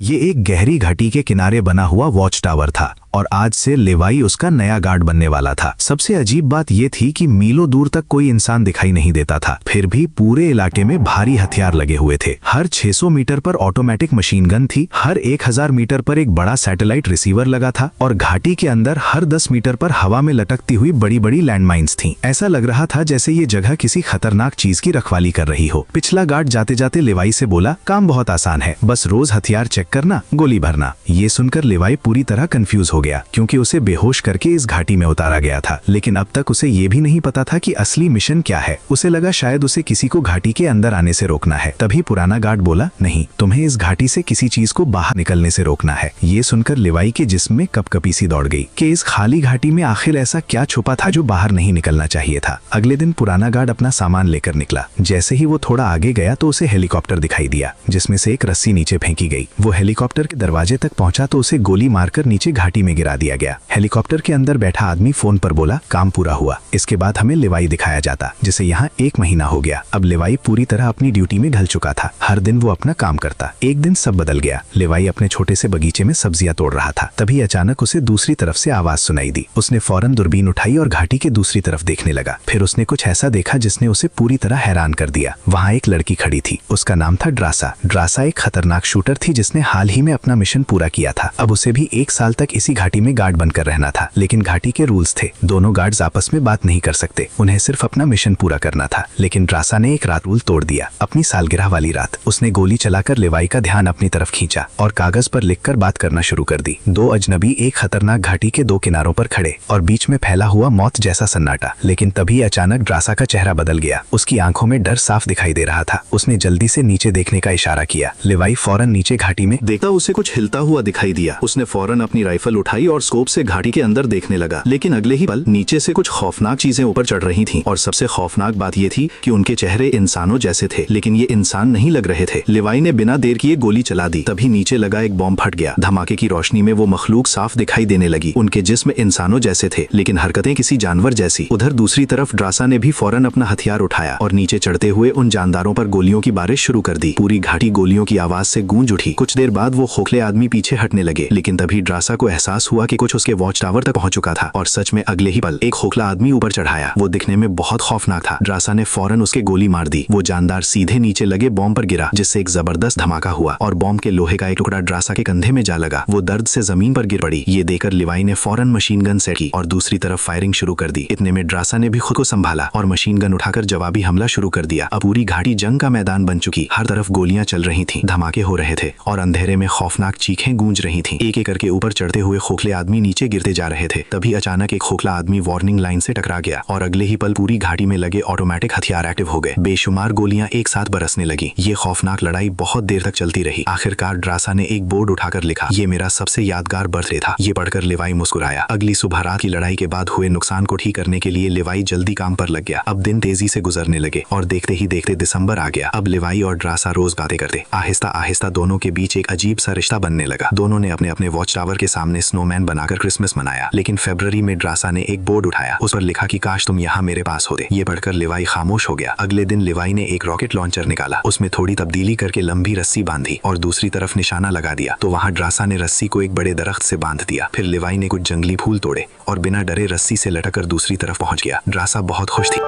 ये एक गहरी घाटी के किनारे बना हुआ वॉच टावर था और आज से लेवाई उसका नया गार्ड बनने वाला था। सबसे अजीब बात यह थी कि मीलों दूर तक कोई इंसान दिखाई नहीं देता था, फिर भी पूरे इलाके में भारी हथियार लगे हुए थे। हर 600 मीटर पर ऑटोमेटिक मशीन गन थी, हर 1000 मीटर पर एक बड़ा सैटेलाइट रिसीवर लगा था और घाटी के अंदर हर 10 मीटर पर हवा में लटकती हुई बड़ी बड़ी लैंडमाइंस थीं। ऐसा लग रहा था जैसे ये जगह किसी खतरनाक चीज की रखवाली कर रही हो। पिछला गार्ड जाते जाते लेवाई से बोला, काम बहुत आसान है, बस रोज हथियार चेक करना, गोली भरना। ये सुनकर लेवाई पूरी तरह कंफ्यूज हो गया, क्योंकि उसे बेहोश करके इस घाटी में उतारा गया था। लेकिन अब तक उसे ये भी नहीं पता था कि असली मिशन क्या है। उसे लगा शायद उसे किसी को घाटी के अंदर आने से रोकना है। तभी पुराना गार्ड बोला, नहीं, तुम्हें इस घाटी से किसी चीज को बाहर निकलने से रोकना है। ये सुनकर लेवाई के जिस्म में कपकपी सी दौड़ गई कि इस खाली घाटी में आखिर ऐसा क्या छुपा था जो बाहर नहीं निकलना चाहिए था। अगले दिन पुराना गार्ड अपना सामान लेकर निकला। जैसे ही वो थोड़ा आगे गया तो उसे हेलीकॉप्टर दिखाई दिया, जिसमें से एक रस्सी नीचे फेंकी गई। वो हेलीकॉप्टर के दरवाजे तक पहुंचा तो उसे गोली मारकर नीचे घाटी में गिरा दिया गया। हेलीकॉप्टर के अंदर बैठा आदमी फोन पर बोला, काम पूरा हुआ। इसके बाद हमें लेवाई दिखाया जाता, जिसे यहाँ 1 महीना हो गया। अब लेवाई पूरी तरह अपनी ड्यूटी में ढल चुका था। हर दिन वो अपना काम करता। एक दिन सब बदल गया। लेवाई अपने छोटे से बगीचे में सब्जियां तोड़ रहा था। तभी अचानक उसे दूसरी तरफ से आवाज सुनाई दी। उसने फौरन दूरबीन उठाई और घाटी के दूसरी तरफ देखने लगा। फिर उसने कुछ ऐसा देखा जिसने उसे पूरी तरह हैरान कर दिया। वहाँ एक लड़की खड़ी थी। उसका नाम था ड्रासा। ड्रासा एक खतरनाक शूटर थी जिसने हाल ही में अपना मिशन पूरा किया था। अब उसे भी 1 साल तक इसी घाटी में गार्ड बनकर रहना था। लेकिन घाटी के रूल्स थे, दोनों गार्ड्स आपस में बात नहीं कर सकते। उन्हें सिर्फ अपना मिशन पूरा करना था। लेकिन ड्रासा ने एक रात रूल तोड़ दिया, अपनी सालगिरह वाली रात। उसने गोली चलाकर लेवाई का ध्यान अपनी तरफ खींचा और कागज पर लिखकर बात करना शुरू कर दी। 2 अजनबी एक खतरनाक घाटी के 2 किनारों पर खड़े और बीच में फैला हुआ मौत जैसा सन्नाटा। लेकिन तभी अचानक ड्रासा का चेहरा बदल गया। उसकी आंखों में डर साफ दिखाई दे रहा था। उसने जल्दी से नीचे देखने का इशारा किया। लेवाई फौरन नीचे घाटी में देखता उसे कुछ हिलता हुआ दिखाई दिया। उसने फौरन अपनी राइफल उठाई और स्कोप से घाटी के अंदर देखने लगा। लेकिन अगले ही पल नीचे से कुछ खौफनाक चीजें ऊपर चढ़ रही थीं। और सबसे खौफनाक बात ये थी कि उनके चेहरे इंसानों जैसे थे, लेकिन ये इंसान नहीं लग रहे थे। लेवाई ने बिना देर किए गोली चला दी। तभी नीचे लगा एक बॉम्ब फट गया। धमाके की रोशनी में वो मखलूक साफ दिखाई देने लगी। उनके जिस्म इंसानों जैसे थे, लेकिन हरकतें किसी जानवर जैसी। उधर दूसरी तरफ ड्रासा ने भी फौरन अपना हथियार उठाया और नीचे चढ़ते हुए उन जानदारों पर गोलियों की बारिश शुरू कर दी। पूरी घाटी गोलियों की आवाज से गूंज उठी। कुछ देर बाद वो खोखले आदमी पीछे हटने लगे। लेकिन तभी ड्रासा को एहसास हुआ कि कुछ उसके वॉच टावर तक पहुंच चुका था। और सच में अगले ही पल एक खोखला आदमी ऊपर चढ़ाया। वो दिखने में बहुत खौफनाक था। ड्रासा ने फौरन उसके गोली मार दी। वो जानदार सीधे नीचे लगे बॉम्ब पर गिरा, जिससे एक जबरदस्त धमाका हुआ और बॉम्ब के लोहे का एक टुकड़ा ड्रासा के कंधे में जा लगा। वो दर्द से जमीन पर गिर पड़ी। ये देखकर लेवाई ने फौरन मशीन गन सेट की और दूसरी तरफ फायरिंग शुरू कर दी। इतने में ड्रासा ने भी खुद को संभाला और मशीन गन उठाकर जवाबी हमला शुरू कर दिया। अब पूरी घाटी जंग का मैदान बन चुकी। हर तरफ गोलियां चल रही थी, धमाके हो रहे थे और अंधेरे में खौफनाक चीखें गूंज रही थी। एक एक करके ऊपर चढ़ते हुए खोखले आदमी नीचे गिरते जा रहे थे। तभी अचानक एक खोखला आदमी वार्निंग लाइन से टकरा गया और अगले ही पल पूरी घाटी में लगे ऑटोमेटिक हथियार एक्टिव हो गए। बेशुमार गोलियां एक साथ बरसने लगी। ये खौफनाक लड़ाई बहुत देर तक चलती रही। आखिरकार ड्रासा ने एक बोर्ड उठाकर लिखा, ये मेरा सबसे यादगार बर्थडे था। ये पढ़कर लेवाई मुस्कुराया। अगली सुबह रात की लड़ाई के बाद हुए नुकसान को ठीक करने के लिए लेवाई जल्दी काम पर लग गया। अब दिन तेजी से गुजरने लगे और देखते ही देखते दिसंबर आ गया। अब लेवाई और ड्रासा रोज बातें करते। आहिस्ता आहिस्ता दोनों के बीच एक अजीब सा रिश्ता बनने लगा। दोनों ने अपने अपने वॉच टावर के सामने स्नोमैन बनाकर क्रिसमस मनाया। लेकिन फरवरी में ड्रासा ने एक बोर्ड उठाया। उस पर लिखा कि काश तुम यहाँ मेरे पास होते। ये पढ़कर लेवाई खामोश हो गया। अगले दिन लेवाई ने एक रॉकेट लॉन्चर निकाला। उसमें थोड़ी तब्दीली करके लंबी रस्सी बांधी और दूसरी तरफ निशाना लगा दिया। तो वहाँ ड्रासा ने रस्सी को एक बड़े दरख्त से बांध दिया। फिर लेवाई ने कुछ जंगली फूल तोड़े और बिना डरे रस्सी से लटककर दूसरी तरफ पहुंच गया। ड्रासा बहुत खुश थी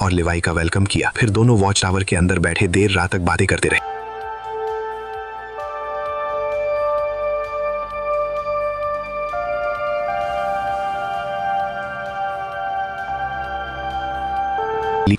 और लेवाई का वेलकम किया। फिर दोनों वॉच टावर के अंदर बैठे देर रात तक बातें करते रहे।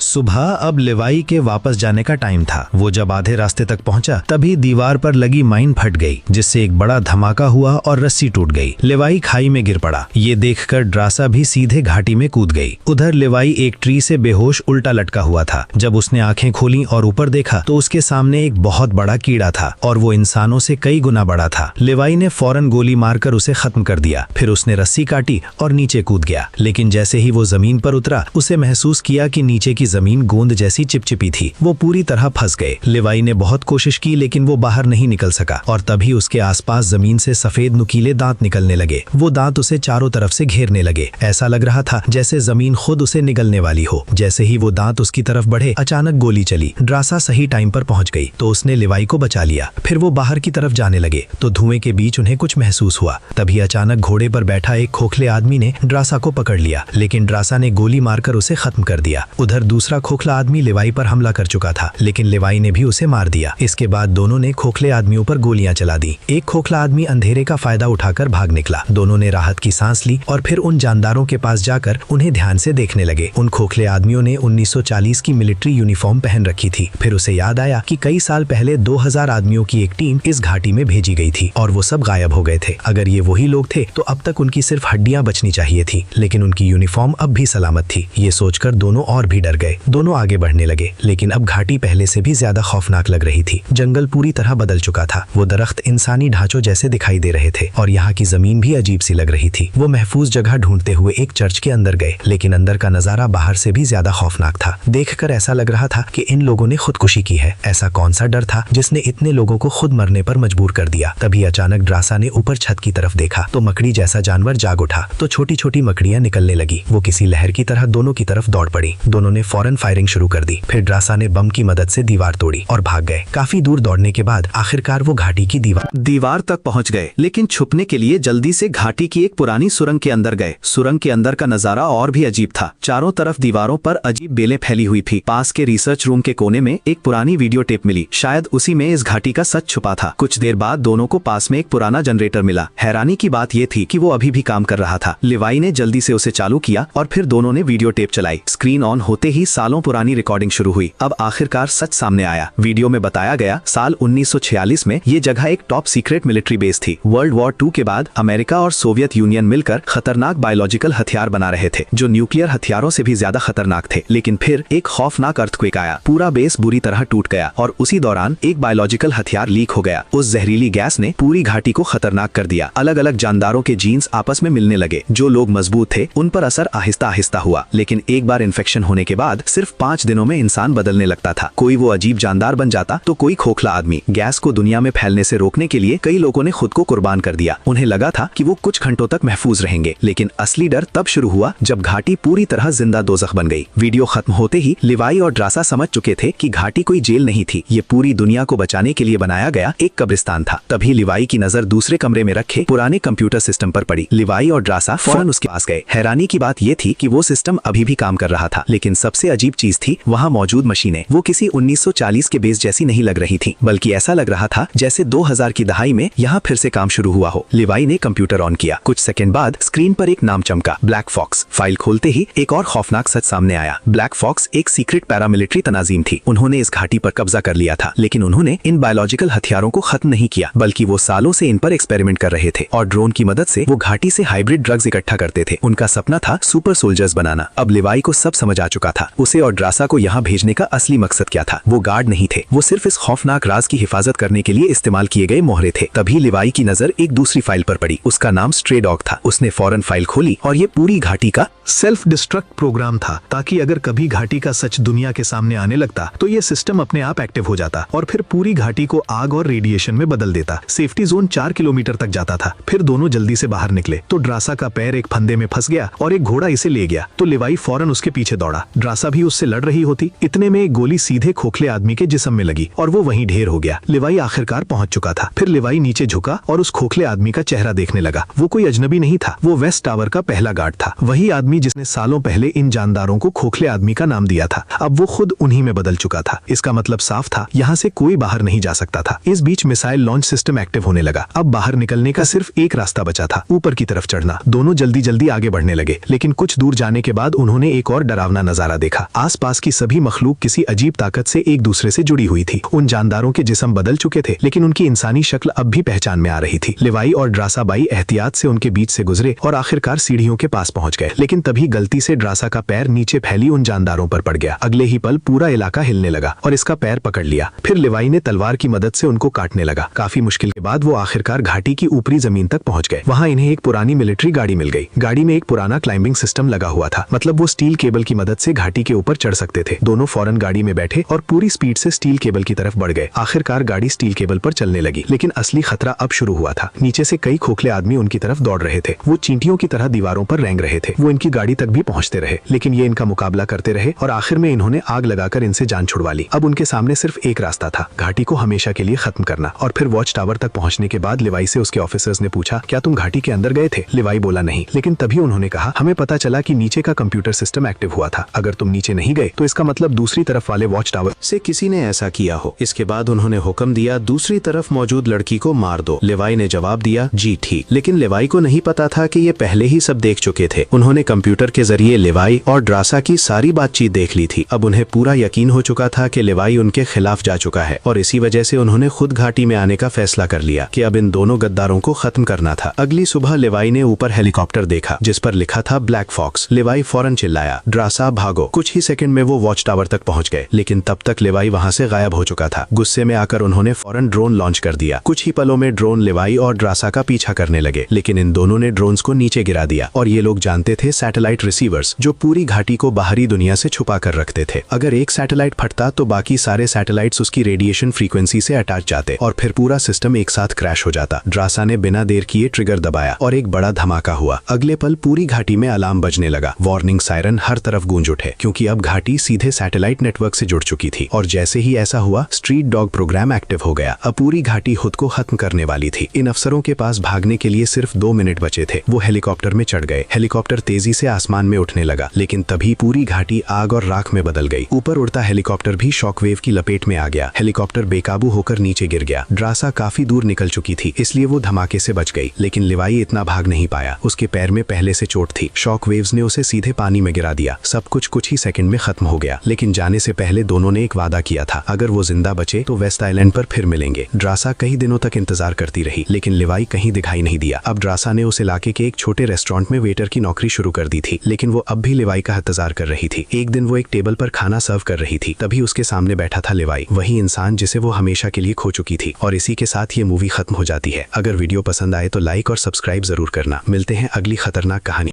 सुबह अब लेवाई के वापस जाने का टाइम था। वो जब आधे रास्ते तक पहुंचा तभी दीवार पर लगी माइन फट गई, जिससे एक बड़ा धमाका हुआ और रस्सी टूट गई। लेवाई खाई में गिर पड़ा। ये देखकर ड्रासा भी सीधे घाटी में कूद गई। उधर लेवाई एक ट्री से बेहोश उल्टा लटका हुआ था। जब उसने आंखें खोली और ऊपर देखा तो उसके सामने एक बहुत बड़ा कीड़ा था और वो इंसानों से कई गुना बड़ा था। लेवाई ने फौरन गोली मारकर उसे खत्म कर दिया। फिर उसने रस्सी काटी और नीचे कूद गया। लेकिन जैसे ही वो जमीन पर उतरा उसे महसूस किया कि नीचे की जमीन गोंद जैसी चिपचिपी थी। वो पूरी तरह फंस गए। लेवाई ने बहुत कोशिश की लेकिन वो बाहर नहीं निकल सका और तभी उसके आसपास जमीन से सफेद नुकीले दांत निकलने लगे। वो दांत उसे चारों तरफ से घेरने लगे। ऐसा लग रहा था जैसे जमीन खुद उसे निगलने वाली हो। जैसे ही वो दांत उसकी तरफ बढ़े, अचानक गोली चली। ड्रासा सही टाइम पर पहुंच गई तो उसने लेवाई को बचा लिया। फिर वो बाहर की तरफ जाने लगे तो धुएं के बीच उन्हें कुछ महसूस हुआ। तभी अचानक घोड़े पर बैठा एक खोखले आदमी ने ड्रासा को पकड़ लिया, लेकिन ड्रासा ने गोली मारकर उसे खत्म कर दिया। उधर दूसरा खोखला आदमी लेवाई पर हमला कर चुका था, लेकिन लेवाई ने भी उसे मार दिया। इसके बाद दोनों ने खोखले आदमियों पर गोलियां चला दी। एक खोखला आदमी अंधेरे का फायदा उठाकर भाग निकला। दोनों ने राहत की सांस ली और फिर उन जानदारों के पास जाकर उन्हें ध्यान से देखने लगे। उन खोखले आदमियों ने 1940 की मिलिट्री यूनिफॉर्म पहन रखी थी। फिर उसे याद आया कि कई साल पहले 2000 आदमियों की एक टीम इस घाटी में भेजी गई थी और वो सब गायब हो गए थे। अगर ये वही लोग थे तो अब तक उनकी सिर्फ हड्डियां बचनी चाहिए थी, लेकिन उनकी यूनिफॉर्म अब भी सलामत थी। ये सोचकर दोनों और भी डर गए। दोनों आगे बढ़ने लगे, लेकिन अब घाटी पहले से भी ज्यादा खौफनाक लग रही थी। जंगल पूरी तरह बदल चुका था। वो दरख्त इंसानी ढांचों जैसे दिखाई दे रहे थे और यहाँ की जमीन भी अजीब सी लग रही थी। वो महफूज जगह ढूंढते हुए एक चर्च के अंदर गए, लेकिन अंदर का नजारा बाहर से भी ज्यादा खौफनाक था। देखकर ऐसा लग रहा था कि इन लोगों ने खुदकुशी की है। ऐसा कौन सा डर था जिसने इतने लोगों को खुद मरने पर मजबूर कर दिया। तभी अचानक ड्रासा ने ऊपर छत की तरफ देखा तो मकड़ी जैसा जानवर जाग उठा तो छोटी छोटी मकड़ियां निकलने लगी। वो किसी लहर की तरह दोनों की तरफ दौड़ पड़ी। दोनों ने फौरन फायरिंग शुरू कर दी। फिर ड्रासा ने बम की मदद से दीवार तोड़ी और भाग गए। काफी दूर दौड़ने के बाद आखिरकार वो घाटी की दीवार तक पहुंच गए, लेकिन छुपने के लिए जल्दी से घाटी की एक पुरानी सुरंग के अंदर गए। सुरंग के अंदर का नजारा और भी अजीब था। चारों तरफ दीवारों पर अजीब बेलें फैली हुई थी। पास के रिसर्च रूम के कोने में एक पुरानी वीडियो टेप मिली। शायद उसी में इस घाटी का सच छुपा था। कुछ देर बाद दोनों को पास में एक पुराना जनरेटर मिला। हैरानी की बात यह थी कि वो अभी भी काम कर रहा था। लेवाई ने जल्दी से उसे चालू किया और फिर दोनों ने वीडियो टेप चलाई। स्क्रीन ऑन होते ही सालों पुरानी रिकॉर्डिंग शुरू हुई। अब आखिरकार सच सामने आया। वीडियो में बताया गया साल 1946 में ये जगह एक टॉप सीक्रेट मिलिट्री बेस थी। वर्ल्ड वॉर 2 के बाद अमेरिका और सोवियत यूनियन मिलकर खतरनाक बायोलॉजिकल हथियार बना रहे थे, जो न्यूक्लियर हथियारों से भी ज्यादा खतरनाक थे। लेकिन फिर एक खौफनाक अर्थक्वेक आया। पूरा बेस बुरी तरह टूट गया और उसी दौरान एक बायोलॉजिकल हथियार लीक हो गया। उस जहरीली गैस ने पूरी घाटी को खतरनाक कर दिया। अलग अलग जानदारों के जीन्स आपस में मिलने लगे। जो लोग मजबूत थे उन पर असर आहिस्ता आहिस्ता हुआ, लेकिन एक बार इन्फेक्शन होने के बाद सिर्फ 5 दिनों में इंसान बदलने लगता था। कोई वो अजीब जानदार बन जाता तो कोई खोखला आदमी। गैस को दुनिया में फैलने से रोकने के लिए कई लोगों ने खुद को कुर्बान कर दिया। उन्हें लगा था कि वो कुछ घंटों तक महफूज रहेंगे, लेकिन असली डर तब शुरू हुआ जब घाटी पूरी तरह जिंदा दोज़ख बन गई। वीडियो खत्म होते ही लिवाई और ड्रासा समझ चुके थे कि घाटी कोई जेल नहीं थी, ये पूरी दुनिया को बचाने के लिए बनाया गया एक कब्रिस्तान था। तभी लिवाई की नजर दूसरे कमरे में रखे पुराने कंप्यूटर सिस्टम पर पड़ी। लिवाई और ड्रासा फौरन उसके पास गए। हैरानी की बात यह थी कि वो सिस्टम अभी भी काम कर रहा था, लेकिन सबसे अजीब चीज थी वहाँ मौजूद मशीनें। वो किसी 1940 के बेस जैसी नहीं लग रही थी, बल्कि ऐसा लग रहा था जैसे 2000 की दहाई में यहाँ फिर से काम शुरू हुआ हो। लिवाई ने कंप्यूटर ऑन किया। कुछ सेकंड बाद स्क्रीन पर एक नाम चमका, ब्लैक फॉक्स। फाइल खोलते ही एक और खौफनाक सच सामने आया। ब्लैक फॉक्स एक सीक्रेट पैरामिलिट्री तनाजीम थी। उन्होंने इस घाटी पर कब्जा कर लिया था, लेकिन उन्होंने इन बायोलॉजिकल हथियारों को खत्म नहीं किया, बल्कि वो सालों से इन पर एक्सपेरिमेंट कर रहे थे और ड्रोन की मदद से वो घाटी से हाइब्रिड ड्रग्स इकट्ठा करते थे। उनका सपना था सुपर सोल्जर्स बनाना। अब लिवाई को सब समझ आ चुका था। उसे और ड्रासा को यहाँ भेजने का असली मकसद क्या था। वो गार्ड नहीं थे, वो सिर्फ इस खौफनाक राज की हिफाजत करने के लिए इस्तेमाल किए गए मोहरे थे। तभी लिवाई की नजर एक दूसरी फाइल पर पड़ी। उसका नाम स्ट्रे डॉग था। उसने फौरन फाइल खोली और ये पूरी घाटी का सेल्फ डिस्ट्रक्ट प्रोग्राम था, ताकि अगर कभी घाटी का सच दुनिया के सामने आने लगता तो ये सिस्टम अपने आप एक्टिव हो जाता और फिर पूरी घाटी को आग और रेडिएशन में बदल देता। सेफ्टी जोन 4 किलोमीटर तक जाता था। फिर दोनों जल्दी से बाहर निकले तो ड्रासा का पैर एक फंदे में फंस गया और एक घोड़ा इसे ले गया, तो लिवाई फौरन उसके पीछे दौड़ा। ड्रासा भी उससे लड़ रही होती। इतने में एक गोली सीधे खोखले आदमी के जिस्म में लगी और वो वहीं ढेर हो गया। लिवाई आखिरकार पहुंच चुका था। फिर लिवाई नीचे झुका और उस खोखले आदमी का चेहरा देखने लगा। वो कोई अजनबी नहीं था, वो वेस्ट टावर का पहला गार्ड था। वही आदमी जिसने सालों पहले इन जानदारों को खोखले आदमी का नाम दिया था। अब वो खुद उन्हीं में बदल चुका था। इसका मतलब साफ था, यहाँ से कोई बाहर नहीं जा सकता था। इस बीच मिसाइल लॉन्च सिस्टम एक्टिव होने लगा। अब बाहर निकलने का सिर्फ एक रास्ता बचा था, ऊपर की तरफ चढ़ना। दोनों जल्दी जल्दी आगे बढ़ने लगे, लेकिन कुछ दूर जाने के बाद उन्होंने एक और डरावना नजारा देखा। आसपास की सभी मखलूक किसी अजीब ताकत से एक दूसरे से जुड़ी हुई थी। उन जानदारों के जिस्म बदल चुके थे, लेकिन उनकी इंसानी शक्ल अब भी पहचान में आ रही थी। लिवाई और ड्रासा बाई एहतियात से उनके बीच से गुजरे और आखिरकार सीढ़ियों के पास पहुंच गए। लेकिन तभी गलती से ड्रासा का पैर नीचे फैली उन जानदारों पर पड़ गया। अगले ही पल पूरा इलाका हिलने लगा और इसका पैर पकड़ लिया। फिर लिवाई ने तलवार की मदद से उनको काटने लगा। काफी मुश्किल के बाद वो आखिरकार घाटी की ऊपरी जमीन तक पहुंच गए। वहां इन्हें एक पुरानी मिलिट्री गाड़ी मिल गई। गाड़ी में एक पुराना क्लाइंबिंग सिस्टम लगा हुआ था, मतलब वो स्टील केबल की मदद से घाटी घाटी के ऊपर चढ़ सकते थे। दोनों फौरन गाड़ी में बैठे और पूरी स्पीड से स्टील केबल की तरफ बढ़ गए। आखिरकार गाड़ी स्टील केबल पर चलने लगी, लेकिन असली खतरा अब शुरू हुआ था। नीचे से कई खोखले आदमी उनकी तरफ दौड़ रहे थे। वो चींटियों की तरह दीवारों पर रेंग रहे थे। वो इनकी गाड़ी तक भी पहुंचते रहे, लेकिन ये इनका मुकाबला करते रहे और आखिर में इन्होंने आग लगाकर इनसे जान छुड़वा ली। अब उनके सामने सिर्फ एक रास्ता था, घाटी को हमेशा के लिए खत्म करना। और फिर वॉच टावर तक पहुंचने के बाद लिवाई से उसके ऑफिसर्स ने पूछा, क्या तुम घाटी के अंदर गए थे? लिवाई बोला नहीं, लेकिन तभी उन्होंने कहा, हमें पता चला कि नीचे का कंप्यूटर सिस्टम एक्टिव हुआ था। अगर तुम नीचे नहीं गए तो इसका मतलब दूसरी तरफ वाले वॉच टावर से किसी ने ऐसा किया हो। इसके बाद उन्होंने हुक्म दिया, दूसरी तरफ मौजूद लड़की को मार दो। लिवाई ने जवाब दिया, जी ठीक। लेकिन लिवाई को नहीं पता था कि ये पहले ही सब देख चुके थे। उन्होंने कंप्यूटर के जरिए लिवाई और ड्रासा की सारी बातचीत देख ली थी। अब उन्हें पूरा यकीन हो चुका था कि लिवाई उनके खिलाफ जा चुका है और इसी वजह से उन्होंने खुद घाटी में आने का फैसला कर लिया कि अब इन दोनों गद्दारों को खत्म करना था। अगली सुबह लिवाई ने ऊपर हेलीकॉप्टर देखा जिस पर लिखा था ब्लैक फॉक्स। लिवाई फौरन चिल्लाया, ड्रासा भागो। कुछ ही सेकंड में वो वॉच टावर तक पहुंच गए, लेकिन तब तक लिवाई वहां से गायब हो चुका था। गुस्से में आकर उन्होंने फौरन ड्रोन लॉन्च कर दिया। कुछ ही पलों में ड्रोन लिवाई और ड्रासा का पीछा करने लगे, लेकिन इन दोनों ने ड्रोन्स को नीचे गिरा दिया। और ये लोग जानते थे सैटेलाइट रिसीवर्स जो पूरी घाटी को बाहरी दुनिया से छुपा कर रखते थे। अगर एक सैटेलाइट फटता तो बाकी सारे सैटेलाइट्स उसकी रेडिएशन फ्रीक्वेंसी से अटैच जाते और फिर पूरा सिस्टम एक साथ क्रैश हो जाता। ड्रासा ने बिना देर किए ट्रिगर दबाया और एक बड़ा धमाका हुआ। अगले पल पूरी घाटी में अलार्म बजने लगा। वार्निंग सायरन हर तरफ गूंज उठे, क्योंकि अब घाटी सीधे सैटेलाइट नेटवर्क से जुड़ चुकी थी। और जैसे ही ऐसा हुआ, स्ट्रीट डॉग प्रोग्राम एक्टिव हो गया। अब पूरी घाटी खुद को खत्म करने वाली थी। इन अफसरों के पास भागने के लिए सिर्फ 2 मिनट बचे थे। वो हेलीकॉप्टर में चढ़ गए। हेलीकॉप्टर तेजी से आसमान में उठने लगा, लेकिन तभी पूरी घाटी आग और राख में बदल गई। ऊपर उड़ता हेलीकॉप्टर भी शॉकवेव की लपेट में आ गया। हेलीकॉप्टर बेकाबू होकर नीचे गिर गया। ड्रासा काफी दूर निकल चुकी थी, इसलिए वो धमाके से बच गई, लेकिन लिवाई इतना भाग नहीं पाया। उसके पैर में पहले से चोट थी। शॉक वेव्स ने उसे सीधे पानी में गिरा दिया। सब कुछ ही सेकंड में खत्म हो गया। लेकिन जाने से पहले दोनों ने एक वादा किया था, अगर वो जिंदा बचे तो वेस्ट आइलैंड पर फिर मिलेंगे। ड्रासा कई दिनों तक इंतजार करती रही, लेकिन लिवाई कहीं दिखाई नहीं दिया। अब ड्रासा ने उस इलाके के एक छोटे रेस्टोरेंट में वेटर की नौकरी शुरू कर दी थी, लेकिन वो अब भी लिवाई का इंतजार कर रही थी। एक दिन वो एक टेबल पर खाना सर्व कर रही थी, तभी उसके सामने बैठा था लिवाई, वही इंसान जिसे वो हमेशा के लिए खो चुकी थी। और इसी के साथ ये मूवी खत्म हो जाती है। अगर वीडियो पसंद आए तो लाइक और सब्सक्राइब जरूर करना। मिलते हैं अगली खतरनाक कहानी।